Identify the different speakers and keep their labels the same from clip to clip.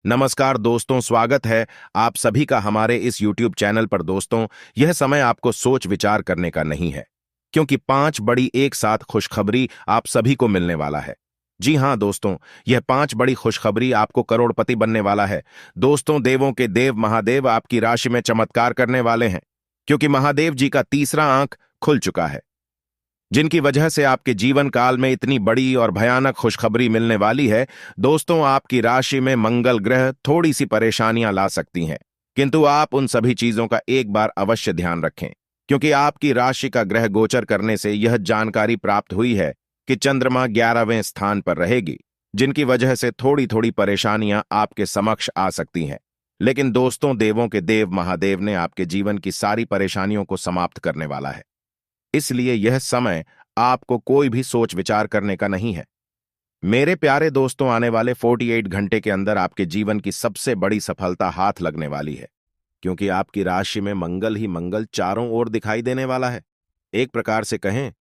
Speaker 1: नमस्कार दोस्तों, स्वागत है आप सभी का हमारे इस YouTube चैनल पर। दोस्तों, यह समय आपको सोच विचार करने का नहीं है, क्योंकि 5 बड़ी एक साथ खुशखबरी आप सभी को मिलने वाला है। जी हां दोस्तों, यह 5 बड़ी खुशखबरी आपको करोड़पति बनने वाला है। दोस्तों, देवों के देव महादेव आपकी राशि में चमत्कार करने वाले हैं, क्योंकि महादेव जी का तीसरा आंख खुल चुका है, जिनकी वजह से आपके जीवन काल में इतनी बड़ी और भयानक खुशखबरी मिलने वाली है। दोस्तों, आपकी राशि में मंगल ग्रह थोड़ी सी परेशानियां ला सकती हैं, किंतु आप उन सभी चीजों का एक बार अवश्य ध्यान रखें, क्योंकि आपकी राशि का ग्रह गोचर करने से यह जानकारी प्राप्त हुई है कि चंद्रमा 11वें स्थान पर रहेगी, जिनकी वजह से थोड़ी थोड़ी परेशानियां आपके समक्ष आ सकती हैं। लेकिन दोस्तों, देवों के देव महादेव ने आपके जीवन की सारी परेशानियों को समाप्त करने वाला है, इसलिए यह समय आपको कोई भी सोच विचार करने का नहीं है। मेरे प्यारे दोस्तों, आने वाले 48 घंटे के अंदर आपके जीवन की सबसे बड़ी सफलता हाथ लगने वाली है, क्योंकि आपकी राशि में मंगल ही मंगल चारों ओर दिखाई देने वाला है। एक प्रकार से कहें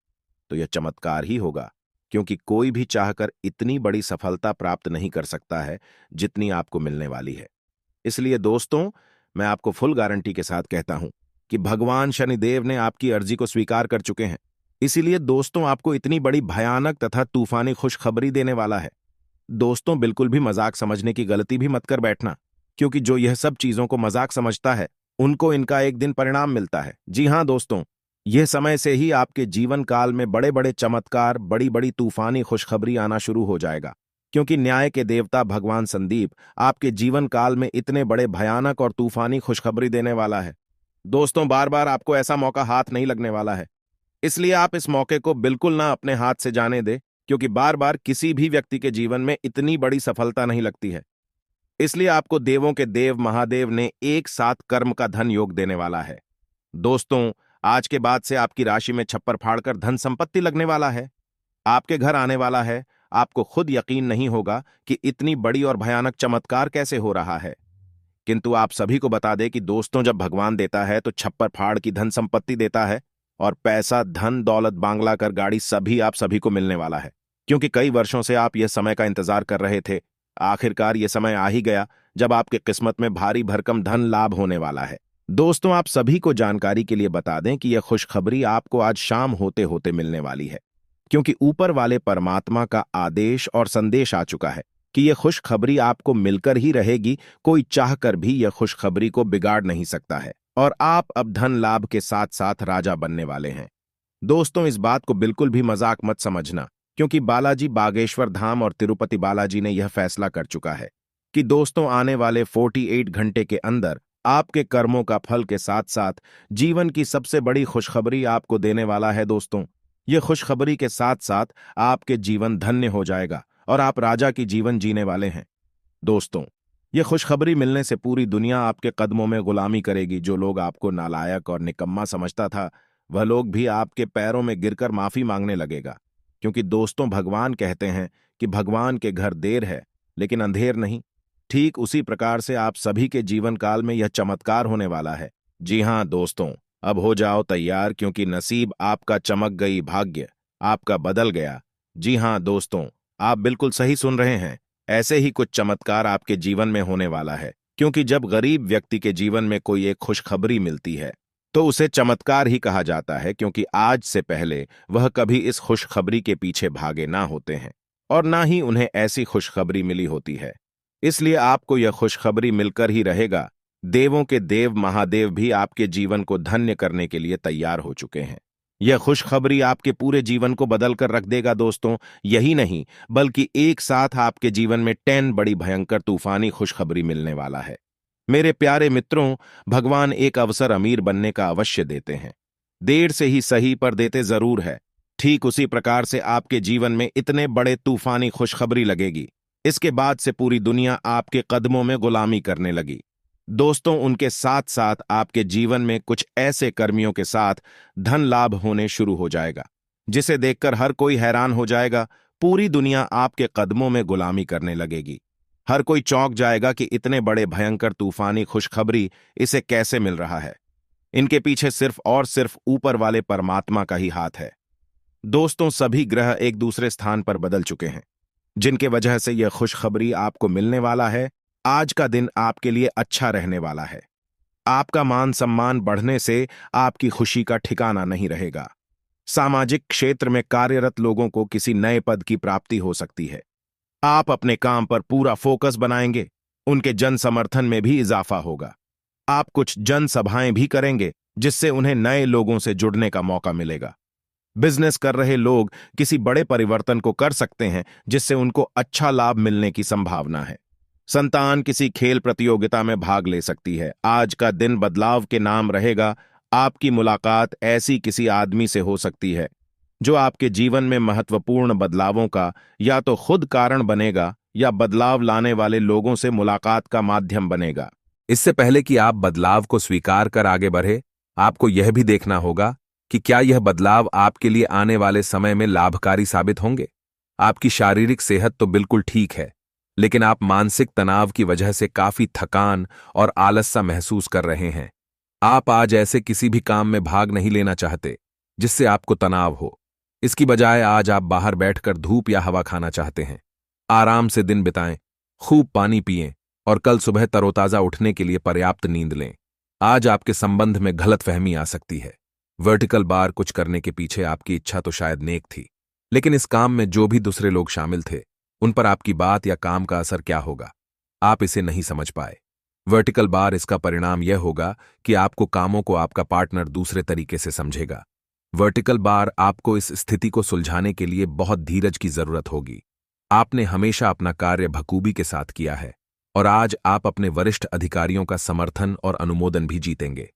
Speaker 1: तो यह चमत्कार ही होगा, क्योंकि कोई भी चाहकर इतनी बड़ी सफलता प्राप्त नहीं कर सकता है जितनी आपको मिलने वाली है। इसलिए दोस्तों, मैं आपको फुल गारंटी के साथ कहता हूं कि भगवान शनिदेव ने आपकी अर्जी को स्वीकार कर चुके हैं। इसीलिए दोस्तों, आपको इतनी बड़ी भयानक तथा तूफानी खुशखबरी देने वाला है। दोस्तों, बिल्कुल भी मजाक समझने की गलती भी मत कर बैठना, क्योंकि जो यह सब चीजों को मजाक समझता है, उनको इनका एक दिन परिणाम मिलता है। जी हां दोस्तों, यह समय से ही आपके जीवन काल में बड़े बड़े चमत्कार, बड़ी बड़ी तूफानी खुशखबरी आना शुरू हो जाएगा, क्योंकि न्याय के देवता भगवान संदीप आपके जीवन काल में इतने बड़े भयानक और तूफानी खुशखबरी देने वाला है। दोस्तों, बार बार आपको ऐसा मौका हाथ नहीं लगने वाला है, इसलिए आप इस मौके को बिल्कुल ना अपने हाथ से जाने दें, क्योंकि बार बार किसी भी व्यक्ति के जीवन में इतनी बड़ी सफलता नहीं लगती है। इसलिए आपको देवों के देव महादेव ने एक साथ कर्म का धन योग देने वाला है। दोस्तों, आज के बाद से आपकी राशि में छप्पर फाड़कर धन संपत्ति लगने वाला है, आपके घर आने वाला है। आपको खुद यकीन नहीं होगा कि इतनी बड़ी और भयानक चमत्कार कैसे हो रहा है। किंतु आप सभी को बता दें कि दोस्तों, जब भगवान देता है तो छप्पर फाड़ की धन संपत्ति देता है, और पैसा, धन दौलत, बांग्ला, कर, गाड़ी सभी आप सभी को मिलने वाला है, क्योंकि कई वर्षों से आप यह समय का इंतजार कर रहे थे। आखिरकार यह समय आ ही गया जब आपके किस्मत में भारी भरकम धन लाभ होने वाला है। दोस्तों, आप सभी को जानकारी के लिए बता दें कि यह खुशखबरी आपको आज शाम होते होते मिलने वाली है, क्योंकि ऊपर वाले परमात्मा का आदेश और संदेश आ चुका है कि यह खुशखबरी आपको मिलकर ही रहेगी। कोई चाहकर भी यह खुशखबरी को बिगाड़ नहीं सकता है, और आप अब धन लाभ के साथ साथ राजा बनने वाले हैं। दोस्तों, इस बात को बिल्कुल भी मजाक मत समझना, क्योंकि बालाजी बागेश्वर धाम और तिरुपति बालाजी ने यह फैसला कर चुका है कि दोस्तों, आने वाले 48 घंटे के अंदर आपके कर्मों का फल के साथ साथ जीवन की सबसे बड़ी खुशखबरी आपको देने वाला है। दोस्तों, यह खुशखबरी के साथ साथ आपके जीवन धन्य हो जाएगा और आप राजा की जीवन जीने वाले हैं। दोस्तों, यह खुशखबरी मिलने से पूरी दुनिया आपके कदमों में गुलामी करेगी। जो लोग आपको नालायक और निकम्मा समझता था, वह लोग भी आपके पैरों में गिरकर माफी मांगने लगेगा, क्योंकि दोस्तों, भगवान कहते हैं कि भगवान के घर देर है लेकिन अंधेर नहीं। ठीक उसी प्रकार से आप सभी के जीवन काल में यह चमत्कार होने वाला है। जी हां दोस्तों, अब हो जाओ तैयार, क्योंकि नसीब आपका चमक गई, भाग्य आपका बदल गया। जी हां दोस्तों, आप बिल्कुल सही सुन रहे हैं। ऐसे ही कुछ चमत्कार आपके जीवन में होने वाला है, क्योंकि जब गरीब व्यक्ति के जीवन में कोई एक खुशखबरी मिलती है तो उसे चमत्कार ही कहा जाता है, क्योंकि आज से पहले वह कभी इस खुशखबरी के पीछे भागे ना होते हैं, और ना ही उन्हें ऐसी खुशखबरी मिली होती है। इसलिए आपको यह खुशखबरी मिलकर ही रहेगा। देवों के देव महादेव भी आपके जीवन को धन्य करने के लिए तैयार हो चुके हैं। यह खुशखबरी आपके पूरे जीवन को बदल कर रख देगा। दोस्तों, यही नहीं, बल्कि एक साथ आपके जीवन में 10 बड़ी भयंकर तूफानी खुशखबरी मिलने वाला है। मेरे प्यारे मित्रों, भगवान एक अवसर अमीर बनने का अवश्य देते हैं, देर से ही सही पर देते जरूर है। ठीक उसी प्रकार से आपके जीवन में इतने बड़े तूफानी खुशखबरी लगेगी, इसके बाद से पूरी दुनिया आपके कदमों में गुलामी करने लगी। दोस्तों, उनके साथ साथ आपके जीवन में कुछ ऐसे कर्मियों के साथ धन लाभ होने शुरू हो जाएगा, जिसे देखकर हर कोई हैरान हो जाएगा। पूरी दुनिया आपके कदमों में गुलामी करने लगेगी। हर कोई चौंक जाएगा कि इतने बड़े भयंकर तूफानी खुशखबरी इसे कैसे मिल रहा है। इनके पीछे सिर्फ और सिर्फ ऊपर वाले परमात्मा का ही हाथ है। दोस्तों, सभी ग्रह एक दूसरे स्थान पर बदल चुके हैं, जिनके वजह से यह खुशखबरी आपको मिलने वाला है। आज का दिन आपके लिए अच्छा रहने वाला है। आपका मान सम्मान बढ़ने से आपकी खुशी का ठिकाना नहीं रहेगा। सामाजिक क्षेत्र में कार्यरत लोगों को किसी नए पद की प्राप्ति हो सकती है। आप अपने काम पर पूरा फोकस बनाएंगे। उनके जन समर्थन में भी इजाफा होगा। आप कुछ जन सभाएं भी करेंगे जिससे उन्हें नए लोगों से जुड़ने का मौका मिलेगा। बिजनेस कर रहे लोग किसी बड़े परिवर्तन को कर सकते हैं जिससे उनको अच्छा लाभ मिलने की संभावना है। संतान किसी खेल प्रतियोगिता में भाग ले सकती है। आज का दिन बदलाव के नाम रहेगा। आपकी मुलाकात ऐसी किसी आदमी से हो सकती है जो आपके जीवन में महत्वपूर्ण बदलावों का या तो खुद कारण बनेगा या बदलाव लाने वाले लोगों से मुलाकात का माध्यम बनेगा।
Speaker 2: इससे पहले कि आप बदलाव को स्वीकार कर आगे बढ़े, आपको यह भी देखना होगा कि क्या यह बदलाव आपके लिए आने वाले समय में लाभकारी साबित होंगे। आपकी शारीरिक सेहत तो बिल्कुल ठीक है, लेकिन आप मानसिक तनाव की वजह से काफी थकान और आलस सा महसूस कर रहे हैं। आप आज ऐसे किसी भी काम में भाग नहीं लेना चाहते जिससे आपको तनाव हो। इसकी बजाय आज आप बाहर बैठकर धूप या हवा खाना चाहते हैं। आराम से दिन बिताएं, खूब पानी पिएं और कल सुबह तरोताजा उठने के लिए पर्याप्त नींद लें। आज आपके संबंध में गलतफहमी आ सकती है। वर्टिकल बार कुछ करने के पीछे आपकी इच्छा तो शायद नेक थी, लेकिन इस काम में जो भी दूसरे लोग शामिल थे उन पर आपकी बात या काम का असर क्या होगा, आप इसे नहीं समझ पाए। वर्टिकल बार इसका परिणाम यह होगा कि आपको कामों को आपका पार्टनर दूसरे तरीके से समझेगा। वर्टिकल बार आपको इस स्थिति को सुलझाने के लिए बहुत धीरज की जरूरत होगी। आपने हमेशा अपना कार्य बखूबी के साथ किया है और आज आप अपने वरिष्ठ अधिकारियों का समर्थन और अनुमोदन भी जीतेंगे।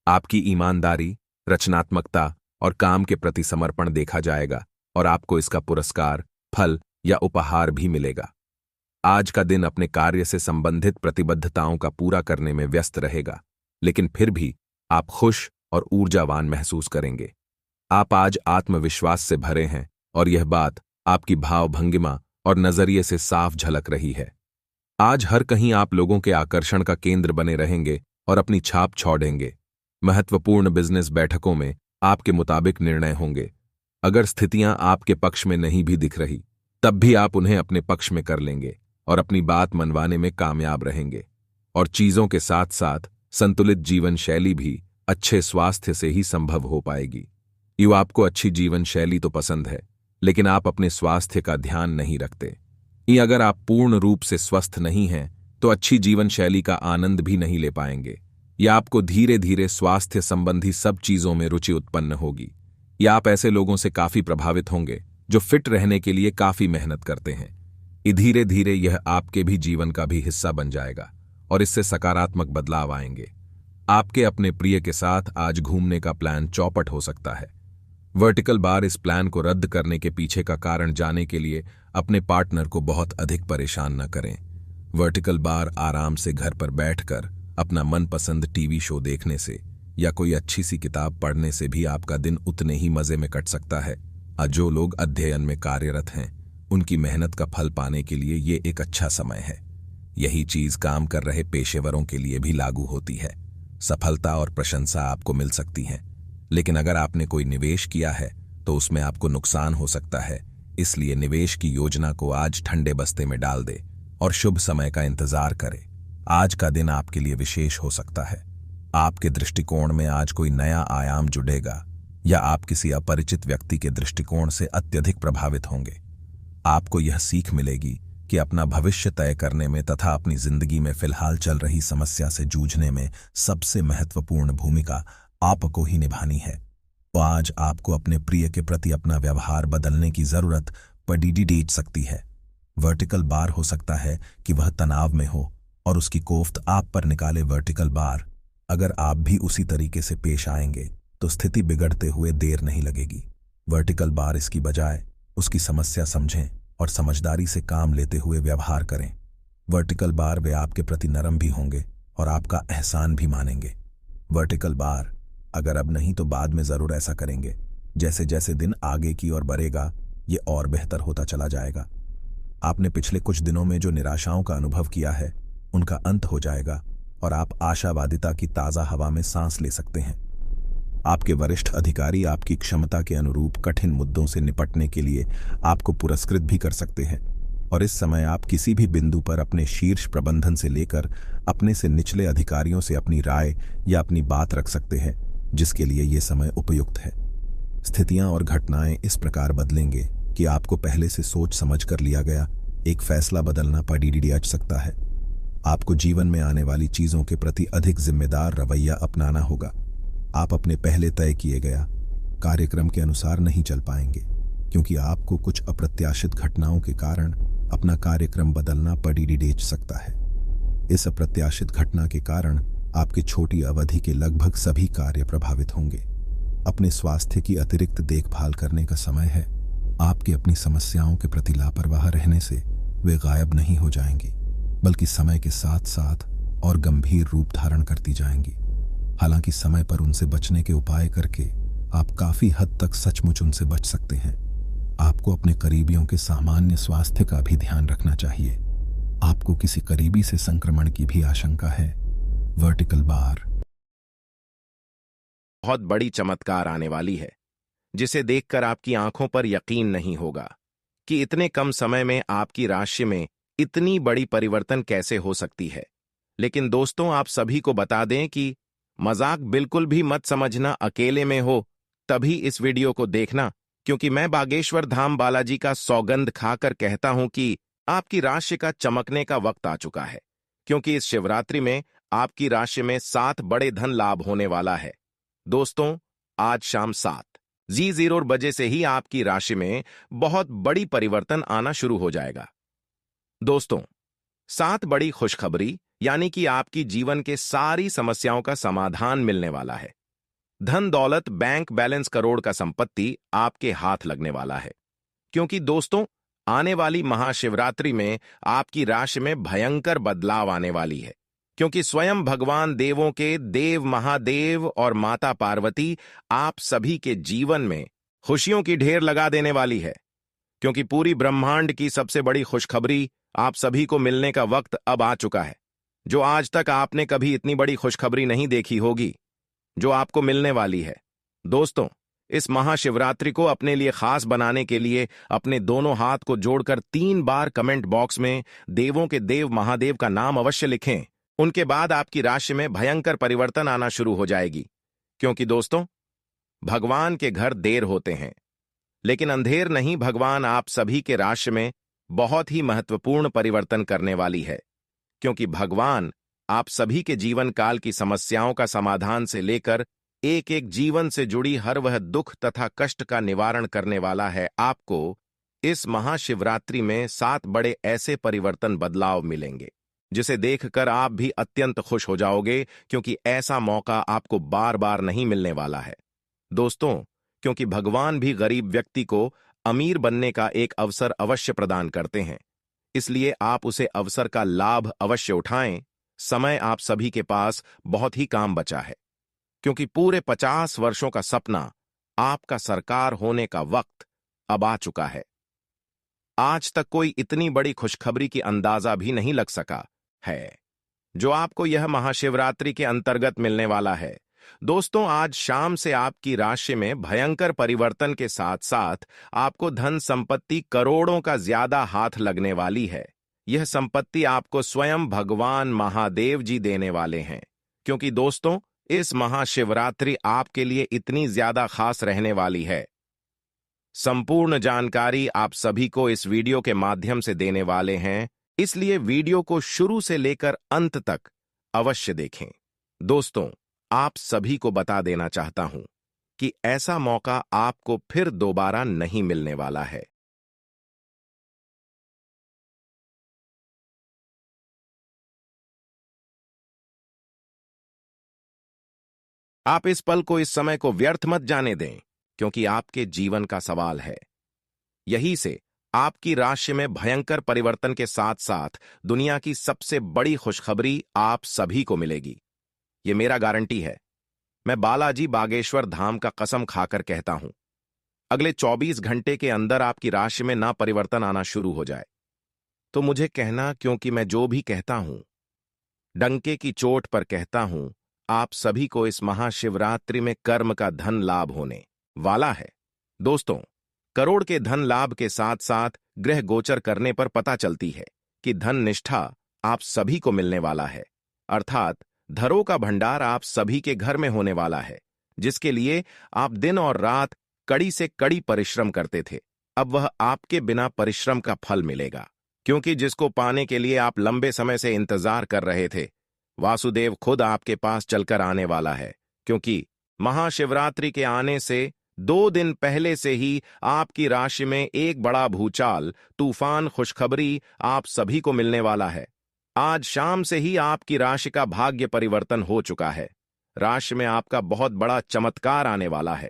Speaker 2: आपकी ईमानदारी, रचनात्मकता और काम के प्रति समर्पण देखा जाएगा और आपको इसका पुरस्कार, फल या उपहार भी मिलेगा। आज का दिन अपने कार्य से संबंधित प्रतिबद्धताओं का पूरा करने में व्यस्त रहेगा, लेकिन फिर भी आप खुश और ऊर्जावान महसूस करेंगे। आप आज आत्मविश्वास से भरे हैं और यह बात आपकी भाव-भंगिमा और नजरिए से साफ झलक रही है। आज हर कहीं आप लोगों के आकर्षण का केंद्र बने रहेंगे और अपनी छाप छोड़ेंगे। महत्वपूर्ण बिजनेस बैठकों में आपके मुताबिक निर्णय होंगे। अगर स्थितियां आपके पक्ष में नहीं भी दिख रही, तब भी आप उन्हें अपने पक्ष में कर लेंगे और अपनी बात मनवाने में कामयाब रहेंगे। और चीजों के साथ साथ संतुलित जीवन शैली भी अच्छे स्वास्थ्य से ही संभव हो पाएगी। आपको अच्छी जीवन शैली तो पसंद है, लेकिन आप अपने स्वास्थ्य का ध्यान नहीं रखते। अगर आप पूर्ण रूप से स्वस्थ नहीं हैं, तो अच्छी जीवन शैली का आनंद भी नहीं ले पाएंगे। या आपको धीरे धीरे स्वास्थ्य संबंधी सब चीजों में रुचि उत्पन्न होगी। या आप ऐसे लोगों से काफी प्रभावित होंगे जो फिट रहने के लिए काफी मेहनत करते हैं। धीरे धीरे यह आपके भी जीवन का भी हिस्सा बन जाएगा और इससे सकारात्मक बदलाव आएंगे। आपके अपने प्रिय के साथ आज घूमने का प्लान चौपट हो सकता है। वर्टिकल बार इस प्लान को रद्द करने के पीछे का कारण जानने के लिए अपने पार्टनर को बहुत अधिक परेशान न करें। वर्टिकल बार आराम से घर पर बैठकर अपना मनपसंद टीवी शो देखने से या कोई अच्छी सी किताब पढ़ने से भी आपका दिन उतने ही मजे में कट सकता है। जो लोग अध्ययन में कार्यरत हैं, उनकी मेहनत का फल पाने के लिए ये एक अच्छा समय है। यही चीज काम कर रहे पेशेवरों के लिए भी लागू होती है। सफलता और प्रशंसा आपको मिल सकती हैं, लेकिन अगर आपने कोई निवेश किया है तो उसमें आपको नुकसान हो सकता है। इसलिए निवेश की योजना को आज ठंडे बस्ते में डाल दे और शुभ समय का इंतजार करें। आज का दिन आपके लिए विशेष हो सकता है। आपके दृष्टिकोण में आज कोई नया आयाम जुड़ेगा या आप किसी अपरिचित व्यक्ति के दृष्टिकोण से अत्यधिक प्रभावित होंगे। आपको यह सीख मिलेगी कि अपना भविष्य तय करने में तथा अपनी जिंदगी में फिलहाल चल रही समस्या से जूझने में सबसे महत्वपूर्ण भूमिका आपको ही निभानी है। तो आज आपको अपने प्रिय के प्रति अपना व्यवहार बदलने की जरूरत पड़ सकती है। वर्टिकल बार हो सकता है कि वह तनाव में हो और उसकी कोफ्त आप पर निकाले। वर्टिकल बार, अगर आप भी उसी तरीके से पेश आएंगे तो स्थिति बिगड़ते हुए देर नहीं लगेगी। वर्टिकल बार इसकी बजाय उसकी समस्या समझें और समझदारी से काम लेते हुए व्यवहार करें। वर्टिकल बार वे आपके प्रति नरम भी होंगे और आपका एहसान भी मानेंगे। वर्टिकल बार, अगर अब नहीं तो बाद में जरूर ऐसा करेंगे। जैसे जैसे दिन आगे की ओर बढ़ेगा, ये और बेहतर होता चला जाएगा। आपने पिछले कुछ दिनों में जो निराशाओं का अनुभव किया है, उनका अंत हो जाएगा और आप आशावादिता की ताज़ा हवा में सांस ले सकते हैं। आपके वरिष्ठ अधिकारी आपकी क्षमता के अनुरूप कठिन मुद्दों से निपटने के लिए आपको पुरस्कृत भी कर सकते हैं।
Speaker 3: और इस समय आप किसी भी बिंदु पर अपने शीर्ष प्रबंधन से लेकर अपने से निचले अधिकारियों से अपनी राय या अपनी बात रख सकते हैं, जिसके लिए यह समय उपयुक्त है। स्थितियां और घटनाएं इस प्रकार बदलेंगे कि आपको पहले से सोच समझ कर लिया गया एक फैसला बदलना पड़ सकता है। आपको जीवन में आने वाली चीजों के प्रति अधिक जिम्मेदार रवैया अपनाना होगा। आप अपने पहले तय किए गया कार्यक्रम के अनुसार नहीं चल पाएंगे, क्योंकि आपको कुछ अप्रत्याशित घटनाओं के कारण अपना कार्यक्रम बदलना पड़ सकता है। इस अप्रत्याशित घटना के कारण आपके छोटी अवधि के लगभग सभी कार्य प्रभावित होंगे। अपने स्वास्थ्य की अतिरिक्त देखभाल करने का समय है। आपके अपनी समस्याओं के प्रति लापरवाह रहने से वे गायब नहीं हो जाएंगी, बल्कि समय के साथ साथ और गंभीर रूप धारण करती जाएंगी। हालांकि समय पर उनसे बचने के उपाय करके आप काफी हद तक सचमुच उनसे बच सकते हैं। आपको अपने करीबियों के सामान्य स्वास्थ्य का भी ध्यान रखना चाहिए। आपको किसी करीबी से संक्रमण की भी आशंका है। वर्टिकल बार
Speaker 1: बहुत बड़ी चमत्कार आने वाली है, जिसे देखकर आपकी आंखों पर यकीन नहीं होगा कि इतने कम समय में आपकी राशि में इतनी बड़ी परिवर्तन कैसे हो सकती है। लेकिन दोस्तों, आप सभी को बता दें कि मजाक बिल्कुल भी मत समझना। अकेले में हो तभी इस वीडियो को देखना, क्योंकि मैं बागेश्वर धाम बालाजी का सौगंध खाकर कहता हूं कि आपकी राशि का चमकने का वक्त आ चुका है। क्योंकि इस शिवरात्रि में आपकी राशि में 7 बड़े धन लाभ होने वाला है। दोस्तों, आज शाम 7:00 बजे से ही आपकी राशि में बहुत बड़ी परिवर्तन आना शुरू हो जाएगा। दोस्तों, 7 बड़ी खुशखबरी, यानी कि आपकी जीवन के सारी समस्याओं का समाधान मिलने वाला है। धन दौलत, बैंक बैलेंस, करोड़ का संपत्ति आपके हाथ लगने वाला है। क्योंकि दोस्तों, आने वाली महाशिवरात्रि में आपकी राशि में भयंकर बदलाव आने वाली है। क्योंकि स्वयं भगवान देवों के देव महादेव और माता पार्वती आप सभी के जीवन में खुशियों की ढेर लगा देने वाली है। क्योंकि पूरी ब्रह्मांड की सबसे बड़ी खुशखबरी आप सभी को मिलने का वक्त अब आ चुका है। जो आज तक आपने कभी इतनी बड़ी खुशखबरी नहीं देखी होगी, जो आपको मिलने वाली है। दोस्तों, इस महाशिवरात्रि को अपने लिए खास बनाने के लिए अपने दोनों हाथ को जोड़कर 3 बार कमेंट बॉक्स में देवों के देव महादेव का नाम अवश्य लिखें। उनके बाद आपकी राशि में भयंकर परिवर्तन आना शुरू हो जाएगी। क्योंकि दोस्तों, भगवान के घर देर होते हैं, लेकिन अंधेर नहीं। भगवान आप सभी के राशि में बहुत ही महत्वपूर्ण परिवर्तन करने वाली है। क्योंकि भगवान आप सभी के जीवन काल की समस्याओं का समाधान से लेकर एक एक जीवन से जुड़ी हर वह दुख तथा कष्ट का निवारण करने वाला है। आपको इस महाशिवरात्रि में 7 बड़े ऐसे परिवर्तन बदलाव मिलेंगे, जिसे देखकर आप भी अत्यंत खुश हो जाओगे। क्योंकि ऐसा मौका आपको बार बार नहीं मिलने वाला है। दोस्तों, क्योंकि भगवान भी गरीब व्यक्ति को अमीर बनने का एक अवसर अवश्य प्रदान करते हैं, इसलिए आप उसे अवसर का लाभ अवश्य उठाएं। समय आप सभी के पास बहुत ही काम बचा है। क्योंकि पूरे 50 वर्षों का सपना आपका सरकार होने का वक्त अब आ चुका है। आज तक कोई इतनी बड़ी खुशखबरी की अंदाजा भी नहीं लग सका है, जो आपको यह महाशिवरात्रि के अंतर्गत मिलने वाला है। दोस्तों, आज शाम से आपकी राशि में भयंकर परिवर्तन के साथ साथ आपको धन संपत्ति करोड़ों का ज्यादा हाथ लगने वाली है। यह संपत्ति आपको स्वयं भगवान महादेव जी देने वाले हैं। क्योंकि दोस्तों, इस महाशिवरात्रि आपके लिए इतनी ज्यादा खास रहने वाली है। संपूर्ण जानकारी आप सभी को इस वीडियो के माध्यम से देने वाले हैं, इसलिए वीडियो को शुरू से लेकर अंत तक अवश्य देखें। दोस्तों, आप सभी को बता देना चाहता हूं कि ऐसा मौका आपको फिर दोबारा नहीं मिलने वाला है। आप इस पल को, इस समय को व्यर्थ मत जाने दें, क्योंकि आपके जीवन का सवाल है। यही से आपकी राशि में भयंकर परिवर्तन के साथ साथ दुनिया की सबसे बड़ी खुशखबरी आप सभी को मिलेगी। यह मेरा गारंटी है। मैं बालाजी बागेश्वर धाम का कसम खाकर कहता हूं, अगले 24 घंटे के अंदर आपकी राशि में ना परिवर्तन आना शुरू हो जाए तो मुझे कहना, क्योंकि मैं जो भी कहता हूं डंके की चोट पर कहता हूं। आप सभी को इस महाशिवरात्रि में कर्म का धन लाभ होने वाला है। दोस्तों, करोड़ के धन लाभ के साथ साथ ग्रह गोचर करने पर पता चलती है कि धन निष्ठा आप सभी को मिलने वाला है, अर्थात धरों का भंडार आप सभी के घर में होने वाला है, जिसके लिए आप दिन और रात कड़ी से कड़ी परिश्रम करते थे। अब वह आपके बिना परिश्रम का फल मिलेगा, क्योंकि जिसको पाने के लिए आप लंबे समय से इंतजार कर रहे थे, वासुदेव खुद आपके पास चलकर आने वाला है। क्योंकि महाशिवरात्रि के आने से 2 दिन पहले से ही आपकी राशि में एक बड़ा भूचाल, तूफान खुशखबरी आप सभी को मिलने वाला है। आज शाम से ही आपकी राशि का भाग्य परिवर्तन हो चुका है। राशि में आपका बहुत बड़ा चमत्कार आने वाला है,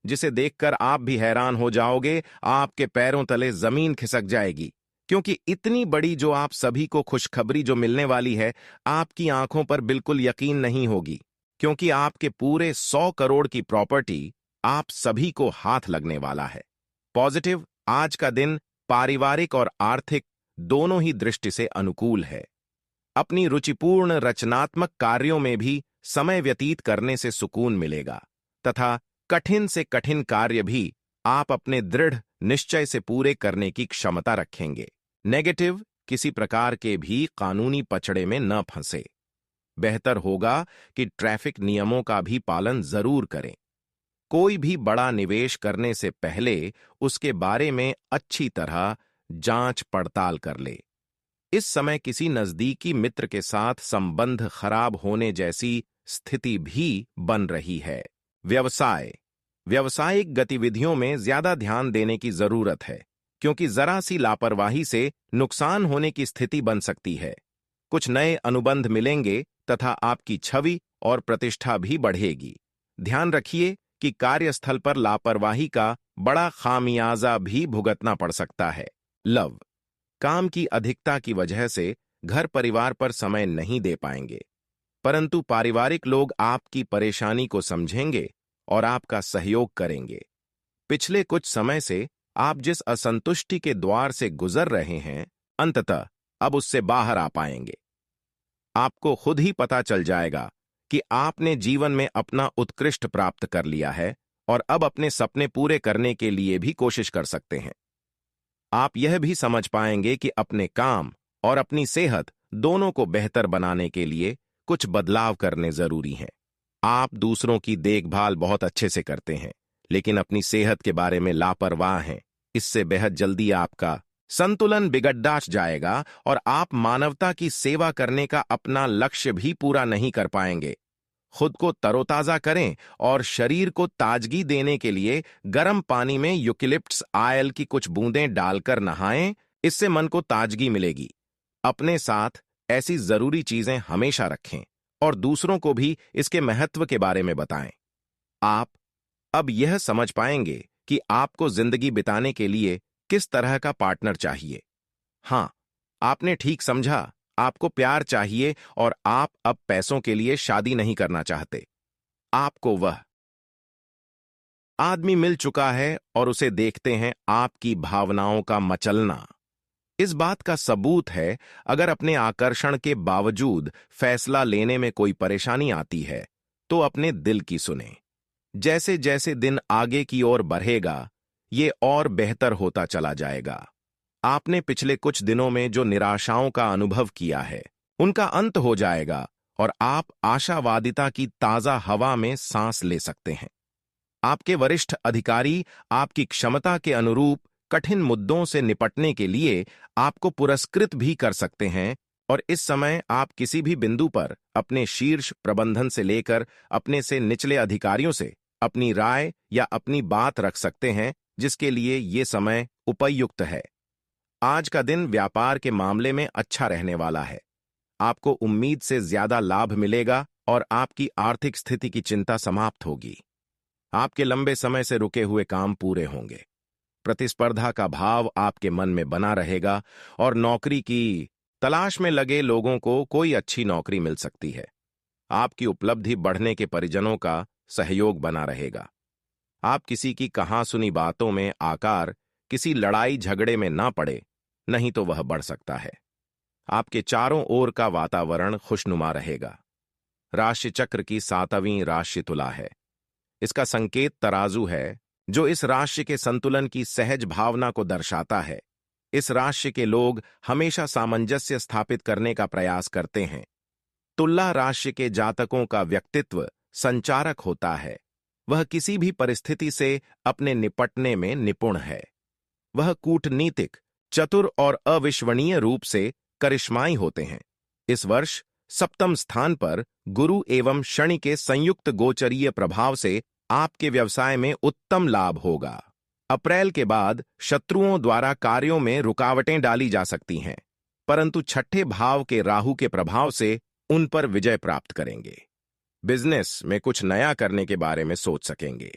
Speaker 1: जिसे देखकर आप भी हैरान हो जाओगे। आपके पैरों तले जमीन खिसक जाएगी, क्योंकि इतनी बड़ी जो आप सभी को खुशखबरी जो मिलने वाली है, आपकी आंखों पर बिल्कुल यकीन नहीं होगी, क्योंकि आपके पूरे 100 करोड़ की प्रॉपर्टी आप सभी को हाथ लगने वाला है। पॉजिटिव, आज का दिन पारिवारिक और आर्थिक दोनों ही दृष्टि से अनुकूल है। अपनी रुचिपूर्ण रचनात्मक कार्यों में भी समय व्यतीत करने से सुकून मिलेगा तथा कठिन से कठिन कार्य भी आप अपने दृढ़ निश्चय से पूरे करने की क्षमता रखेंगे। नेगेटिव, किसी प्रकार के भी कानूनी पचड़े में न फंसे। बेहतर होगा कि ट्रैफिक नियमों का भी पालन जरूर करें। कोई भी बड़ा निवेश करने से पहले उसके बारे में अच्छी तरह जांच पड़ताल कर ले। इस समय किसी नजदीकी मित्र के साथ संबंध खराब होने जैसी स्थिति भी बन रही है। व्यवसाय, व्यावसायिक गतिविधियों में ज्यादा ध्यान देने की जरूरत है, क्योंकि जरा सी लापरवाही से नुकसान होने की स्थिति बन सकती है। कुछ नए अनुबंध मिलेंगे तथा आपकी छवि और प्रतिष्ठा भी बढ़ेगी। ध्यान रखिए कि कार्यस्थल पर लापरवाही का बड़ा खामियाजा भी भुगतना पड़ सकता है। लव, काम की अधिकता की वजह से घर परिवार पर समय नहीं दे पाएंगे, परंतु पारिवारिक लोग आपकी परेशानी को समझेंगे और आपका सहयोग करेंगे। पिछले कुछ समय से आप जिस असंतुष्टि के द्वार से गुजर रहे हैं, अंततः अब उससे बाहर आ पाएंगे। आपको खुद ही पता चल जाएगा कि आपने जीवन में अपना उत्कृष्ट प्राप्त कर लिया है और अब अपने सपने पूरे करने के लिए भी कोशिश कर सकते हैं। आप यह भी समझ पाएंगे कि अपने काम और अपनी सेहत दोनों को बेहतर बनाने के लिए कुछ बदलाव करने जरूरी हैं। आप दूसरों की देखभाल बहुत अच्छे से करते हैं, लेकिन अपनी सेहत के बारे में लापरवाह हैं। इससे बेहद जल्दी आपका संतुलन बिगड़ जाएगा और आप मानवता की सेवा करने का अपना लक्ष्य भी पूरा नहीं कर पाएंगे। खुद को तरोताजा करें और शरीर को ताजगी देने के लिए गर्म पानी में यूकेलिप्टस ऑयल की कुछ बूंदें डालकर नहाएं। इससे मन को ताजगी मिलेगी। अपने साथ ऐसी जरूरी चीजें हमेशा रखें और दूसरों को भी इसके महत्व के बारे में बताएं। आप अब यह समझ पाएंगे कि आपको जिंदगी बिताने के लिए किस तरह का पार्टनर चाहिए। हां, आपने ठीक समझा, आपको प्यार चाहिए और आप अब पैसों के लिए शादी नहीं करना चाहते। आपको वह आदमी मिल चुका है और उसे देखते हैं आपकी भावनाओं का मचलना। इस बात का सबूत है, अगर अपने आकर्षण के बावजूद फैसला लेने में कोई परेशानी आती है तो अपने दिल की सुने। जैसे जैसे दिन आगे की ओर बढ़ेगा, ये और बेहतर होता चला जाएगा। आपने पिछले कुछ दिनों में जो निराशाओं का अनुभव किया है, उनका अंत हो जाएगा और आप आशावादिता की ताजा हवा में सांस ले सकते हैं। आपके वरिष्ठ अधिकारी आपकी क्षमता के अनुरूप कठिन मुद्दों से निपटने के लिए आपको पुरस्कृत भी कर सकते हैं और इस समय आप किसी भी बिंदु पर अपने शीर्ष प्रबंधन से लेकर अपने से निचले अधिकारियों से अपनी राय या अपनी बात रख सकते हैं, जिसके लिए ये समय उपयुक्त है। आज का दिन व्यापार के मामले में अच्छा रहने वाला है। आपको उम्मीद से ज्यादा लाभ मिलेगा और आपकी आर्थिक स्थिति की चिंता समाप्त होगी। आपके लंबे समय से रुके हुए काम पूरे होंगे। प्रतिस्पर्धा का भाव आपके मन में बना रहेगा और नौकरी की तलाश में लगे लोगों को कोई अच्छी नौकरी मिल सकती है। आपकी उपलब्धि बढ़ने के परिजनों का सहयोग बना रहेगा। आप किसी की कहां सुनी बातों में आकर किसी लड़ाई झगड़े में ना पड़े, नहीं तो वह बढ़ सकता है। आपके चारों ओर का वातावरण खुशनुमा रहेगा। राशि चक्र की 7वीं राशि तुला है। इसका संकेत तराजू है, जो इस राशि के संतुलन की सहज भावना को दर्शाता है। इस राशि के लोग हमेशा सामंजस्य स्थापित करने का प्रयास करते हैं। तुला राशि के जातकों का व्यक्तित्व संचारक होता है। वह किसी भी परिस्थिति से अपने निपटने में निपुण है। वह कूटनीतिक, चतुर और अविश्वसनीय रूप से करिश्माई होते हैं। इस वर्ष सप्तम स्थान पर गुरु एवं शनि के संयुक्त गोचरीय प्रभाव से आपके व्यवसाय में उत्तम लाभ होगा। अप्रैल के बाद शत्रुओं द्वारा कार्यों में रुकावटें डाली जा सकती हैं, परंतु छठे भाव के राहु के प्रभाव से उन पर विजय प्राप्त करेंगे। बिजनेस में कुछ नया करने के बारे में सोच सकेंगे।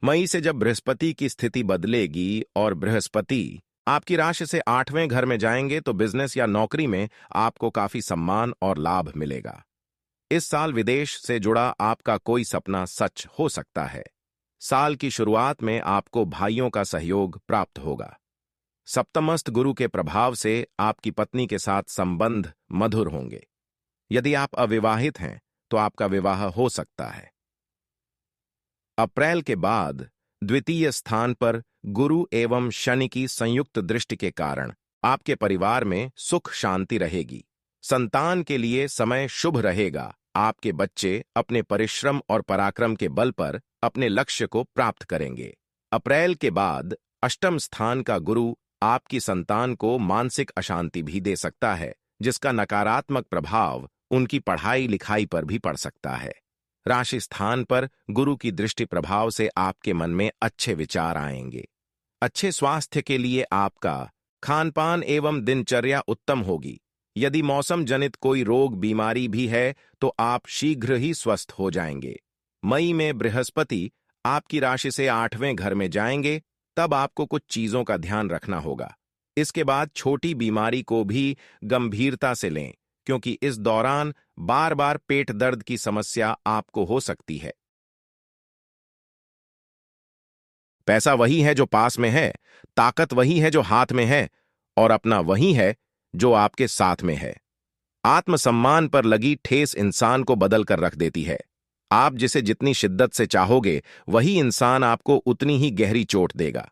Speaker 1: मई से जब बृहस्पति की स्थिति बदलेगी और बृहस्पति आपकी राशि से 8वें घर में जाएंगे तो बिजनेस या नौकरी में आपको काफी सम्मान और लाभ मिलेगा। इस साल विदेश से जुड़ा आपका कोई सपना सच हो सकता है। साल की शुरुआत में आपको भाइयों का सहयोग प्राप्त होगा। सप्तमस्थ गुरु के प्रभाव से आपकी पत्नी के साथ संबंध मधुर होंगे। यदि आप अविवाहित हैं तो आपका विवाह हो सकता है। अप्रैल के बाद द्वितीय स्थान पर गुरु एवं शनि की संयुक्त दृष्टि के कारण आपके परिवार में सुख शांति रहेगी। संतान के लिए समय शुभ रहेगा। आपके बच्चे अपने परिश्रम और पराक्रम के बल पर अपने लक्ष्य को प्राप्त करेंगे। अप्रैल के बाद अष्टम स्थान का गुरु आपकी संतान को मानसिक अशांति भी दे सकता है, जिसका नकारात्मक प्रभाव उनकी पढ़ाई लिखाई पर भी पड़ सकता है। राशि स्थान पर गुरु की दृष्टि प्रभाव से आपके मन में अच्छे विचार आएंगे। अच्छे स्वास्थ्य के लिए आपका खानपान एवं दिनचर्या उत्तम होगी। यदि मौसम जनित कोई रोग बीमारी भी है तो आप शीघ्र ही स्वस्थ हो जाएंगे। मई में बृहस्पति आपकी राशि से 8वें घर में जाएंगे, तब आपको कुछ चीजों का ध्यान रखना होगा। इसके बाद छोटी बीमारी को भी गंभीरता से लें, क्योंकि इस दौरान बार बार पेट दर्द की समस्या आपको हो सकती है। पैसा वही है जो पास में है, ताकत वही है जो हाथ में है, और अपना वही है जो आपके साथ में है। आत्मसम्मान पर लगी ठेस इंसान को बदल कर रख देती है। आप जिसे जितनी शिद्दत से चाहोगे, वही इंसान आपको उतनी ही गहरी चोट देगा।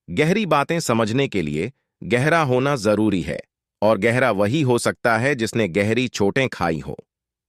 Speaker 1: गहरी बातें समझने के लिए गहरा होना जरूरी है, और गहरा वही हो सकता है जिसने गहरी चोटें खाई हो।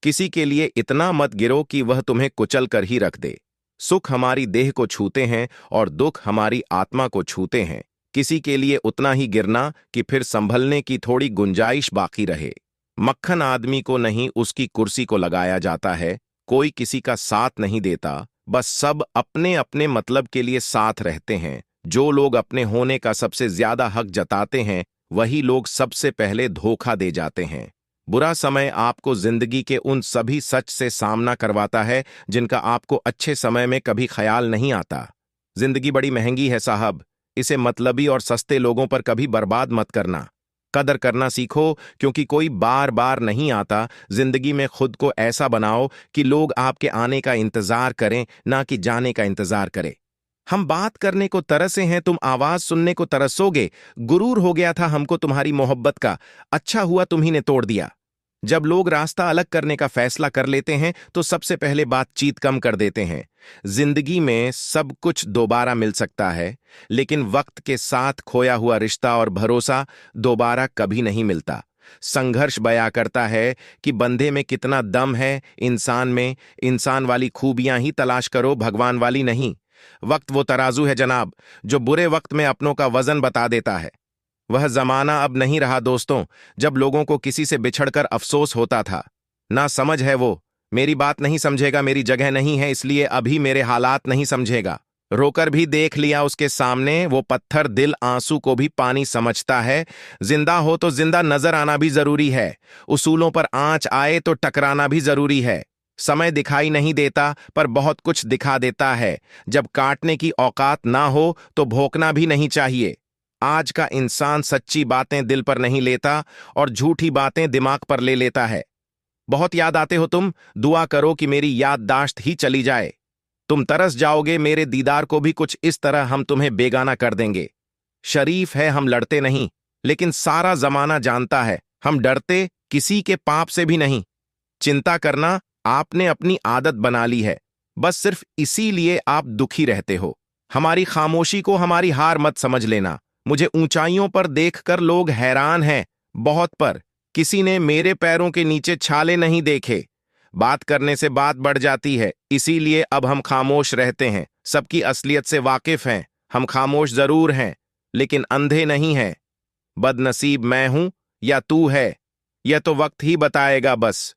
Speaker 1: किसी के लिए इतना मत गिरो कि वह तुम्हें कुचल कर ही रख दे। सुख हमारी देह को छूते हैं और दुख हमारी आत्मा को छूते हैं। किसी के लिए उतना ही गिरना कि फिर संभलने की थोड़ी गुंजाइश बाकी रहे। मक्खन आदमी को नहीं, उसकी कुर्सी को लगाया जाता है। कोई किसी का साथ नहीं देता, बस सब अपने अपने मतलब के लिए साथ रहते हैं। जो लोग अपने होने का सबसे ज्यादा हक जताते हैं, वही लोग सबसे पहले धोखा दे जाते हैं। बुरा समय आपको जिंदगी के उन सभी सच से सामना करवाता है जिनका आपको अच्छे समय में कभी ख्याल नहीं आता। जिंदगी बड़ी महंगी है साहब, इसे मतलबी और सस्ते लोगों पर कभी बर्बाद मत करना। कदर करना सीखो, क्योंकि कोई बार बार नहीं आता। जिंदगी में खुद को ऐसा बनाओ कि लोग आपके आने का इंतजार करें, ना कि जाने का इंतजार करें। हम बात करने को तरसे हैं, तुम आवाज सुनने को तरसोगे। गुरूर हो गया था हमको तुम्हारी मोहब्बत का, अच्छा हुआ तुम्ही ने तोड़ दिया। जब लोग रास्ता अलग करने का फैसला कर लेते हैं तो सबसे पहले बातचीत कम कर देते हैं। जिंदगी में सब कुछ दोबारा मिल सकता है, लेकिन वक्त के साथ खोया हुआ रिश्ता और भरोसा दोबारा कभी नहीं मिलता। संघर्ष बयां करता है कि बंदे में कितना दम है। इंसान में इंसान वाली खूबियां ही तलाश करो, भगवान वाली नहीं। वक्त वो तराजू है जनाब, जो बुरे वक्त में अपनों का वजन बता देता है। वह जमाना अब नहीं रहा दोस्तों, जब लोगों को किसी से बिछड़कर अफसोस होता था। ना समझ है वो, मेरी बात नहीं समझेगा, मेरी जगह नहीं है, इसलिए अभी मेरे हालात नहीं समझेगा। रोकर भी देख लिया उसके सामने, वो पत्थर दिल आंसू को भी पानी समझता है। जिंदा हो तो जिंदा नजर आना भी जरूरी है। उसूलों पर आंच आए तो टकराना भी जरूरी है। समय दिखाई नहीं देता, पर बहुत कुछ दिखा देता है। जब काटने की औकात ना हो तो भोंकना भी नहीं चाहिए। आज का इंसान सच्ची बातें दिल पर नहीं लेता और झूठी बातें दिमाग पर ले लेता है। बहुत याद आते हो तुम, दुआ करो कि मेरी याददाश्त ही चली जाए। तुम तरस जाओगे मेरे दीदार को भी, कुछ इस तरह हम तुम्हें बेगाना कर देंगे। शरीफ है हम लड़ते नहीं, लेकिन सारा जमाना जानता है हम डरते किसी के पाप से भी नहीं। चिंता करना आपने अपनी आदत बना ली है, बस सिर्फ इसीलिए आप दुखी रहते हो। हमारी खामोशी को हमारी हार मत समझ लेना। मुझे ऊंचाइयों पर देखकर लोग हैरान हैं, बहुत पर किसी ने मेरे पैरों के नीचे छाले नहीं देखे। बात करने से बात बढ़ जाती है, इसीलिए अब हम खामोश रहते हैं। सबकी असलियत से वाकिफ हैं। हम खामोश जरूर हैं, लेकिन अंधे नहीं हैं। बदनसीब मैं हूं या तू है, यह तो वक्त ही बताएगा बस।